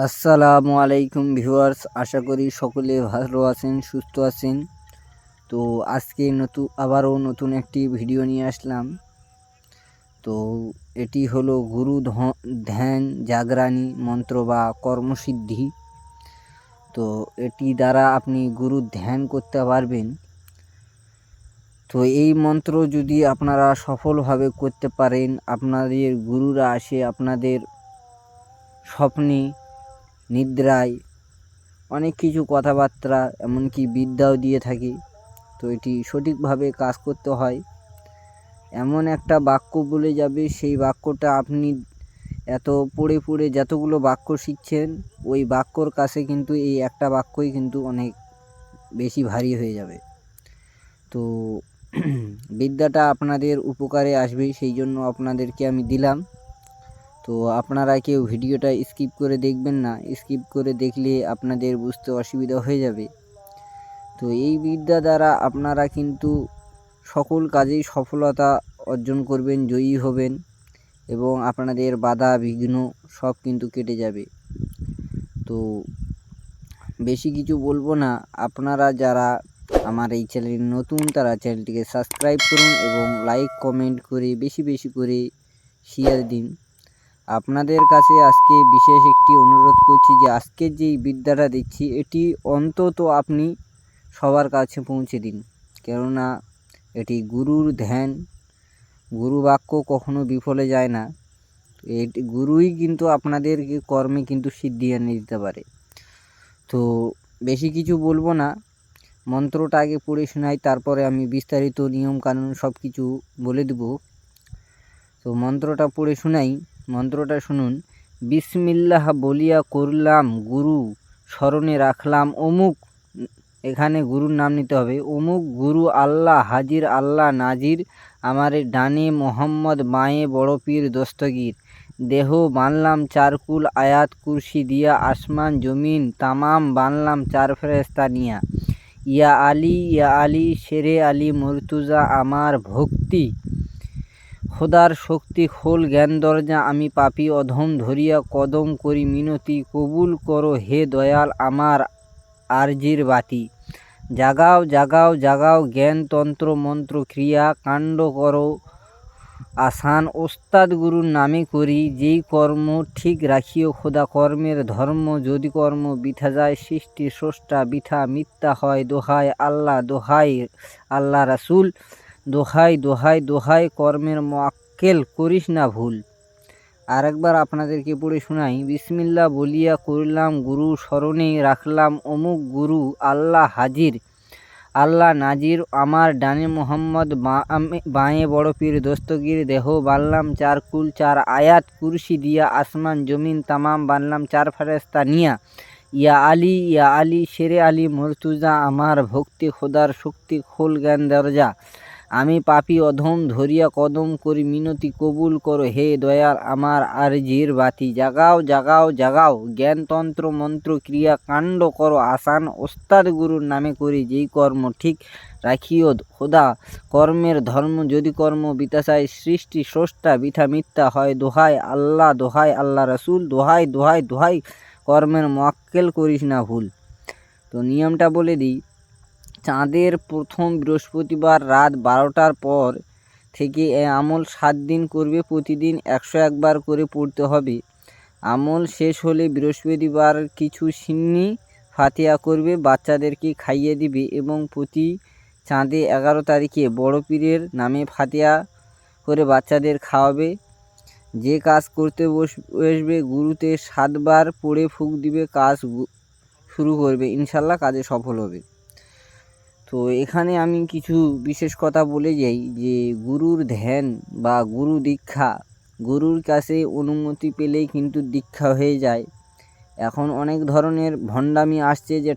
আসসালামু আলাইকুম ভিউয়ার্স, আশা করি সকলে ভালো আছেন, সুস্থ আছেন। তো আজকে আবারও নতুন একটি ভিডিও নিয়ে আসলাম। তো এটি হলো গুরু ধ্যান জাগরানি মন্ত্র বা কর্মসিদ্ধি। তো এটি দ্বারা আপনি গুরু ধ্যান করতে পারবেন। তো এই মন্ত্র যদি আপনারা সফলভাবে করতে পারেন, আপনাদের গুরুরা আসে আপনাদের স্বপ্নে, নিদ্রায়, অনেক কিছু কথাবার্তা, এমনকি বিদ্যাও দিয়ে থাকে। তো এটি সঠিকভাবে কাজ করতে হয়। এমন একটা বাক্য বলে যাবে, সেই বাক্যটা আপনি এত পড়ে পড়ে যতগুলো বাক্য শিখছেন, ওই বাক্যর কাছে কিন্তু এই একটা বাক্যই কিন্তু অনেক বেশি ভারী হয়ে যাবে। তো বিদ্যাটা আপনাদের উপকারে আসবে, সেই জন্য আপনাদেরকে আমি দিলাম। তো আপনারা কেউ ভিডিওটা স্কিপ করে দেখবেন না, স্কিপ করে দেখলে আপনাদের বুঝতে অসুবিধা হয়ে যাবে। তো এই বিদ্যা দ্বারা আপনারা কিন্তু সকল কাজেই সফলতা অর্জন করবেন, জয়ী হবেন এবং আপনাদের বাধা বিঘ্ন সব কিন্তু কেটে যাবে। তো বেশি কিছু বলবো না, আপনারা যারা আমার এই চ্যানেল নতুন তারা চ্যানেলটিকে সাবস্ক্রাইব করুন এবং লাইক কমেন্ট করে বেশি বেশি করে শেয়ার দিন। আপনাদের কাছে আজকে বিশেষ একটি অনুরোধ করছি যে আজকের যেই বিদ্যাটা দিচ্ছি এটি অন্তত আপনি সবার কাছে পৌঁছে দিন, কেননা এটি গুরুর ধ্যান। গুরু বাক্য কখনো বিফলে যায় না। এটি গুরুই কিন্তু আপনাদেরকে কর্মে কিন্তু সিদ্ধি এনে দিতে পারে। তো বেশি কিছু বলবো না, মন্ত্রটা আগে পড়ে শোনাই, তারপরে আমি বিস্তারিত নিয়ম কানুন সব কিছু বলে দেব। তো মন্ত্রটা পড়ে শোনাই, মন্ত্রটা শুনুন। বিসমিল্লাহ বলিয়া করলাম গুরু, স্মরণে রাখলাম অমুক, এখানে গুরুর নাম নিতে হবে, অমুক গুরু আল্লাহ হাজির আল্লাহ নাজির, আমার ডানে মোহাম্মদ বাঁয়ে বড় পীর দস্তগীর, দেহ বানলাম চারকুল আয়াত কুরসি দিয়া, আসমান জমিন তামাম বানলাম চার ফেরেস্তা নিয়া, ইয়া আলী শেরে আলী মুর্তুজা আমার ভক্তি, খোদার শক্তি খোল জ্ঞান দরজা, আমি পাপী অধম ধরিয়া কদম করি মিনতি, কবুল করো হে দয়াল আমার আরজির বাতি, জাগাও জাগাও জাগাও জ্ঞান তন্ত্র মন্ত্র ক্রিয়া, কাণ্ড করো আসান ওস্তাদ গুরুর নামে করি, যেই কর্ম ঠিক রাখিও খোদা কর্মের ধর্ম, যদি কর্ম বৃথা যায় সৃষ্টি স্রষ্টা বৃথা মিথ্যা হয়, দোহাই আল্লাহ দোহাই আল্লাহ রাসুল, দোহাই দোহাই দোহাই কর্মের মোয়াক্কেল করিস না ভুল। আর একবার আপনাদেরকে পড়ে শোনাই। বিসমিল্লাহ বলিয়া করলাম গুরু, স্মরণে রাখলাম অমুক গুরু আল্লাহ হাজির আল্লাহ নাজির, আমার ডানে মোহাম্মদ বাঁয়ে বড় পীর দস্তগীর, দেহ বানলাম চার কুল চার আয়াত কুরসি দিয়া, আসমান জমিন তামাম বানলাম চার ফেরেস্তা নিয়া, ইয়া আলী শেরে আলী মুর্তুজা আমার ভক্তি, খোদার শক্তি খোল জ্ঞান দরজা, আমি পাপী অধম ধরিয়া কদম করি মিনতি, কবুল করো হে দয়াল আমার আরজির বাতি, জাগাও জাগাও জাগাও জ্ঞানতন্ত্র মন্ত্র ক্রিয়া, কাণ্ড করো আসান ওস্তাদ গুরুর নামে করি, যেই কর্ম ঠিক রাখিও খোদা কর্মের ধর্ম, যদি কর্ম বিতাশায় সৃষ্টি স্রষ্টা বৃথা মিথ্যা হয়, দোহাই আল্লাহ রাসুল, দোহাই দোহাই দোহাই কর্মের মোয়াক্কেল করিস না ভুল। তো নিয়মটা বলে দিই। চাঁদের প্রথম বৃহস্পতিবার রাত 12টার পর থেকে এ আমল 7 দিন করবে, প্রতিদিন 101 বার করে পড়তে হবে। আমল শেষ হলে বৃহস্পতিবার কিছু সিন্নি ফাতিহা করবে, বাচ্চাদেরকে খাইয়ে দিবে এবং প্রতি চাঁদে 11 তারিখে বড় পীরের নামে ফাতিহা করে বাচ্চাদের খাওয়াবে। যে কাজ করতে বসবে গুরুতে 7 বার পড়ে ফুঁক দিবে, কাজ শুরু করবে, ইনশাল্লাহ কাজে সফল হবে। তো এখানে আমি কিছু বিশেষ কথা বলে যাই যে গুরুর ধ্যান বা গুরু দীক্ষা, গুরুর কাছে অনুমতি পেলেই কিন্তু দীক্ষা হয়ে যায়। এখন অনেক ধরনের ভণ্ডামি আসছে যে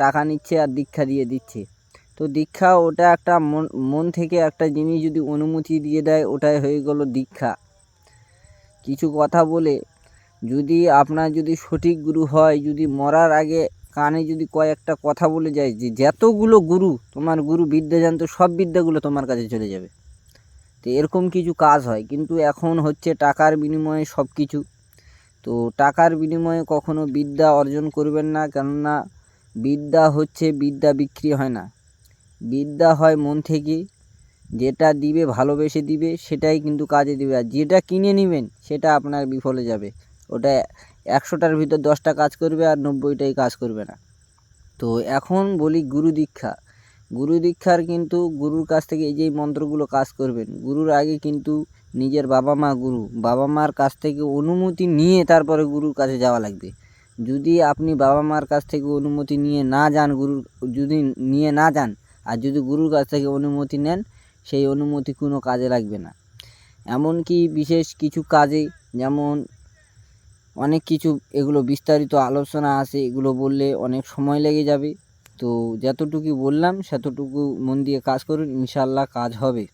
টাকা নিচ্ছে আর দীক্ষা দিয়ে দিচ্ছে। তো দীক্ষা ওটা একটা মন থেকে একটা জিনিস যদি অনুমতি দিয়ে দেয় ওটাই হয়ে গেল দীক্ষা। কিছু কথা বলে যদি আপনার যদি সঠিক গুরু হয়, যদি মরার আগে কানে যদি কয়েকটা কথা বলে যায় যে যতগুলো গুরু তোমার গুরু বিদ্যা জানতো সব বিদ্যাগুলো তোমার কাছে চলে যাবে, তো এরকম কিছু কাজ হয়। কিন্তু এখন হচ্ছে টাকার বিনিময়ে সব কিছু। তো তো টাকার বিনিময়ে কখনো বিদ্যা অর্জন করবেন না, কেননা বিদ্যা হচ্ছে, বিদ্যা বিক্রি হয় না, বিদ্যা হয় মন থেকে। যেটা দিবে ভালোবেসে দিবে সেটাই কিন্তু কাজে দিবে, আর যেটা কিনে নেবেন সেটা আপনার বিফলে যাবে। ওটা 100টার ভিতর 10টা কাজ করবে আর 90টাই কাজ করবে না। তো এখন বলি গুরু দীক্ষা। গুরু দীক্ষার কিন্তু গুরুর কাছ থেকে এই যে মন্ত্রগুলো কাজ করবেন, গুরুর আগে কিন্তু নিজের বাবা মা গুরু, বাবা মার কাছ থেকে অনুমতি নিয়ে তারপরে গুরুর কাছে যাওয়া লাগবে। যদি আপনি বাবা মার কাছ থেকে অনুমতি নিয়ে না যান, যদি নিয়ে না যান আর যদি গুরুর কাছ থেকে অনুমতি নেন, সেই অনুমতি কোনো কাজে লাগবে না। এমনকি বিশেষ কিছু কাজে, যেমন অনেক কিছু, এগুলো বিস্তারিত আলোচনা আছে, এগুলো বললে অনেক সময় লেগে যাবে। তো যতটুকু বললাম সেতটুকু মন দিয়ে কাজ করুন, ইনশাল্লাহ কাজ হবে।